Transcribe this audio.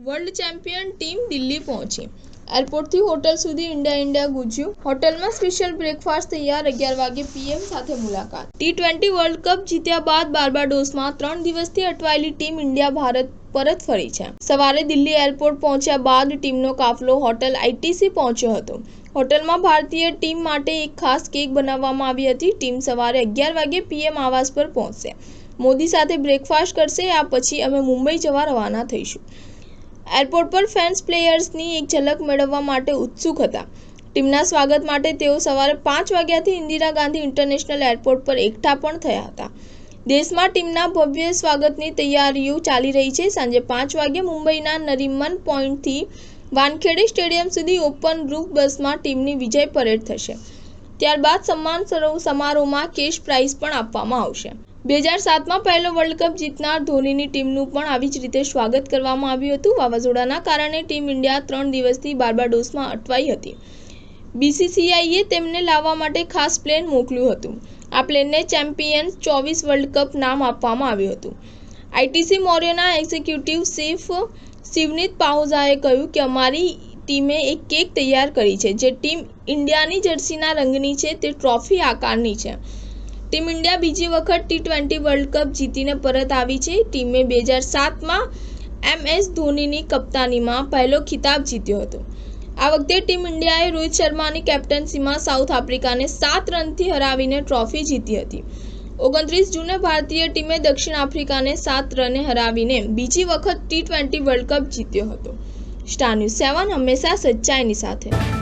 World champion team Delhi પહોંચી। એરપોર્ટથી hotel સુધી ઇન્ડિયા ગુંજ્યું। હોટલમાં સ્પેશિયલ બ્રેકફાસ્ટ તૈયાર। 11 વાગે પીએમ સાથે મુલાકાત। T20 વર્લ્ડ કપ જીત્યા બાદ બાર્બાડોસમાં 3 દિવસથી અટવાયેલી ટીમ ઇન્ડિયા ભારત પરત ફરી છે। સવારે દિલ્હી એરપોર્ટ પહોંચ્યા બાદ ટીમનો કાફલો હોટલ ITC પહોંચ્યો હતો। હોટલમાં ભારતીય ટીમ માટે એક ખાસ કેક બનાવવામાં આવી હતી। ટીમ સવારે 11 વાગે પીએમ આવાસ પર પહોંચશે। મોદી સાથે બ્રેકફાસ્ટ કરશે। આ પછી અમે મુંબઈ જવા રવાના થઈશું। એરપોર્ટ પર ફેન્સ પ્લેયર્સની એક ઝલક મેળવવા માટે ઉત્સુક હતા। ટીમના સ્વાગત માટે તેઓ સવારે 5 વાગ્યાથી ઇન્દિરા ગાંધી ઇન્ટરનેશનલ એરપોર્ટ પર એકઠા પણ થયા હતા। દેશમાં ટીમના ભવ્ય સ્વાગતની તૈયારીઓ ચાલી રહી છે। સાંજે 5 વાગે મુંબઈના નરીમન પોઈન્ટથી વાનખેડે સ્ટેડિયમ સુધી ઓપન રૂફ બસમાં ટીમની વિજય પરેડ થશે। ત્યારબાદ સન્માન સમારોહમાં કેશ પ્રાઇઝ પણ આપવામાં આવશે। 2007માં પહેલો વર્લ્ડ કપ જીતનાર ધોનીની ટીમનું પણ આવી જ રીતે સ્વાગત કરવામાં આવ્યું હતું। વાવાઝોડાના કારણે ટીમ ઇન્ડિયા 3 દિવસથી બાર્બાડોસમાં અટવાઈ હતી। BCCIએ તેમને લાવવા માટે ખાસ પ્લેન મોકલ્યું હતું। આ પ્લેનને ચેમ્પિયન્સ 24 વર્લ્ડ કપ નામ આપવામાં આવ્યું હતું। ITC મૌર્યના એક્ઝિક્યુટિવ ચીફ શિવનીત પાહુજાએ કહ્યું કે અમારી ટીમે એક કેક તૈયાર કરી છે જે ટીમ ઇન્ડિયાની જર્સીના રંગની છે। તે ટ્રોફી આકારની છે। ટીમ ઇન્ડિયા બીજી વખત T20 વર્લ્ડ કપ જીતીને પરત આવી છે। ટીમે 2007માં MS ધોનીની કપ્તાનીમાં પહેલો ખિતાબ જીત્યો હતો। આ વખતે ટીમ ઇન્ડિયાએ રોહિત શર્માની કેપ્ટનશીમાં સાઉથ આફ્રિકાને 7 રનથી હરાવીને ટ્રોફી જીતી હતી। 29 જૂને ભારતીય ટીમે દક્ષિણ આફ્રિકાને 7 રને હરાવીને બીજી વખત T20 વર્લ્ડ કપ જીત્યો હતો। સ્ટાર ન્યૂઝ 7 હંમેશા સચ્ચાઈની સાથે।